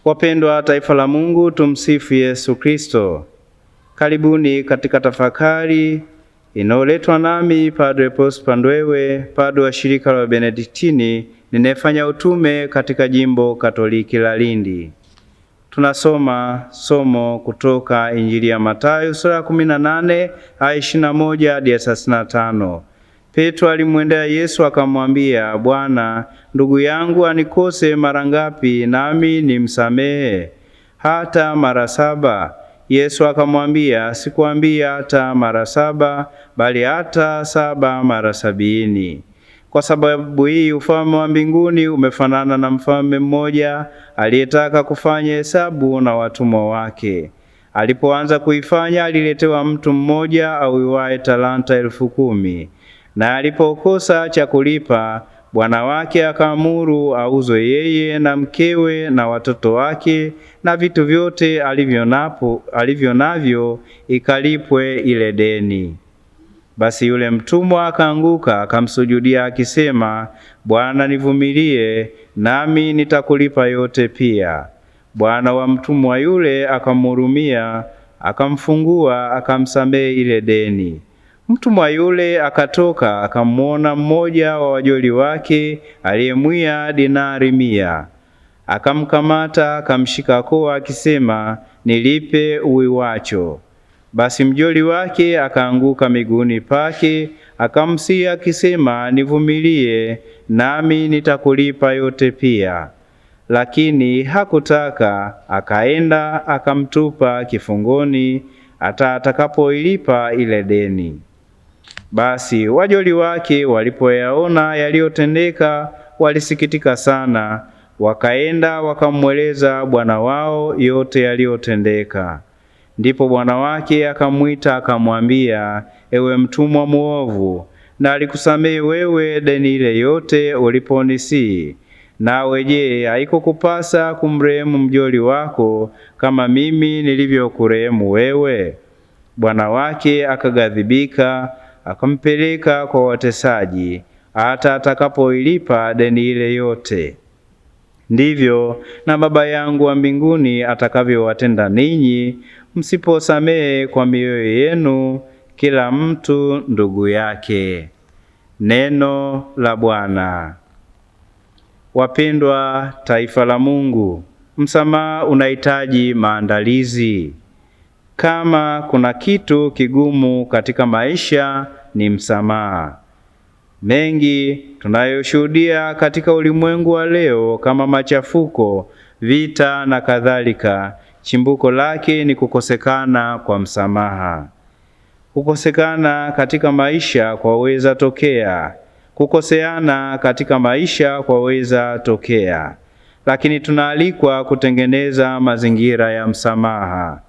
Wapendwa taifa la Mungu, tumsifu Yesu Kristo. Karibuni katika tafakari inayoletwa nami Padre Prosper Ndwewe, padre wa shirika la Benediktini ninayefanya utume katika jimbo Katoliki la Lindi. Tunasoma somo kutoka Injili ya Mathayo sura 18 aya 21 hadi 35. Petro alimwendea Yesu akamwambia, Bwana, ndugu yangu anikose mara ngapi nami nimsamehe? Hata mara 7? Yesu akamwambia, sikuambia hata mara 7, bali hata 7 mara 70. Kwa sababu hii ufalme wa mbinguni umefanana na mfalme mmoja aliyetaka kufanya hesabu na watumwa wake. Alipoanza kuifanya, aliletewa mtu mmoja awiwaye talanta 10,000. Na alipokosa cha kulipa, bwana wake akaamuru auzwe yeye na mkewe na watoto wake na vitu vyote alivyo navyo, ikalipwe ile deni. Basi yule mtumwa akaanguka akamsujudia akisema, Bwana, nivumilie, nami nitakulipa yote pia. Bwana wa mtumwa yule akamhurumia, akamfungua, akamsamehe ile deni. Mtumwa yule akatoka akamwona mmoja wa wajoli wake aliyemwia dinari 100. Akamkamata, akamshika koo akisema, nilipe uwiwacho. Basi mjoli wake akaanguka miguuni pake, akamsihi akisema, nivumilie, nami nitakulipa yote pia. Lakini hakutaka, akaenda akamtupa kifungoni hata atakapoilipa ile deni. Basi wajoli wake walipoyaona yaliyotendeka, walisikitika sana, wakaenda wakamweleza bwana wao yote yaliyotendeka. Ndipo bwana wake akamwita akamwambia, ewe mtumwa mwovu, na alikusamehe wewe deni ile yote uliponisihi. Nawe je, haikukupasa kumrehemu mjoli wako kama mimi nilivyokurehemu wewe? Bwana wake akaghadhibika, akampeleka kwa watesaji hata atakapoilipa deni ile yote. Ndivyo na Baba yangu wa mbinguni atakavyowatenda ninyi, msiposamehe kwa mioyo yenu kila mtu ndugu yake. Neno la Bwana. Wapendwa taifa la Mungu, msamaha unahitaji maandalizi. Kama kuna kitu kigumu katika maisha ni msamaha. Mengi tunayoshuhudia katika ulimwengu wa leo kama machafuko, vita na kadhalika, chimbuko lake ni kukosekana kwa msamaha. Kukosekana katika maisha kwaweza tokea, kukoseana katika maisha kwaweza tokea, lakini tunaalikwa kutengeneza mazingira ya msamaha.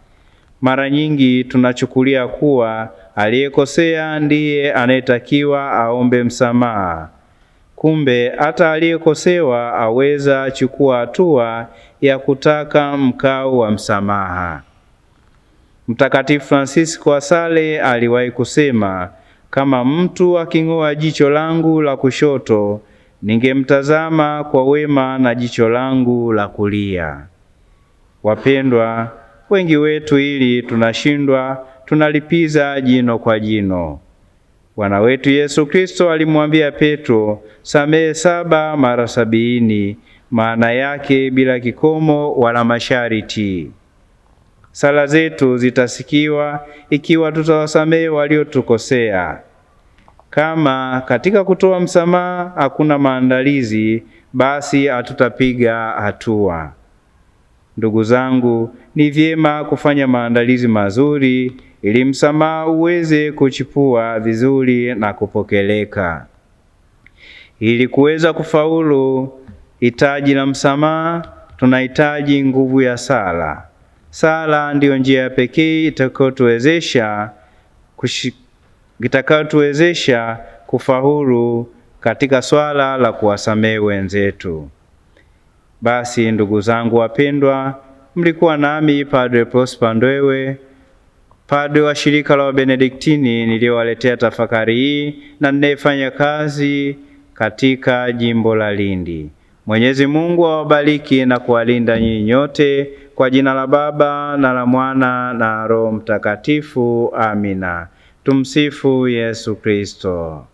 Mara nyingi tunachukulia kuwa aliyekosea ndiye anayetakiwa aombe msamaha. Kumbe hata aliyekosewa aweza chukua hatua ya kutaka mkao wa msamaha. Mtakatifu Fransisko wa Sale aliwahi kusema, kama mtu aking'oa jicho langu la kushoto, ningemtazama kwa wema na jicho langu la kulia. Wapendwa, wengi wetu ili tunashindwa, tunalipiza jino kwa jino. Bwana wetu Yesu Kristo alimwambia Petro, samehe 7 mara 70, maana yake bila kikomo wala masharti. Sala zetu zitasikiwa ikiwa tutawasamehe waliotukosea. Kama katika kutoa msamaha hakuna maandalizi, basi hatutapiga hatua. Ndugu zangu, ni vyema kufanya maandalizi mazuri ili msamaha uweze kuchipua vizuri na kupokeleka. Ili kuweza kufaulu hitaji la msamaha, tunahitaji nguvu ya sala. Sala ndiyo njia pekee itakayotuwezesha kufaulu katika swala la kuwasamehe wenzetu. Basi ndugu zangu wapendwa, mlikuwa nami Padre Prosper Ndwewe, padre wa shirika la Benediktini niliyowaletea tafakari hii na ninayefanya kazi katika jimbo la Lindi. Mwenyezi Mungu awabariki na kuwalinda nyinyi nyote, kwa jina la Baba na la Mwana na Roho Mtakatifu. Amina. Tumsifu Yesu Kristo.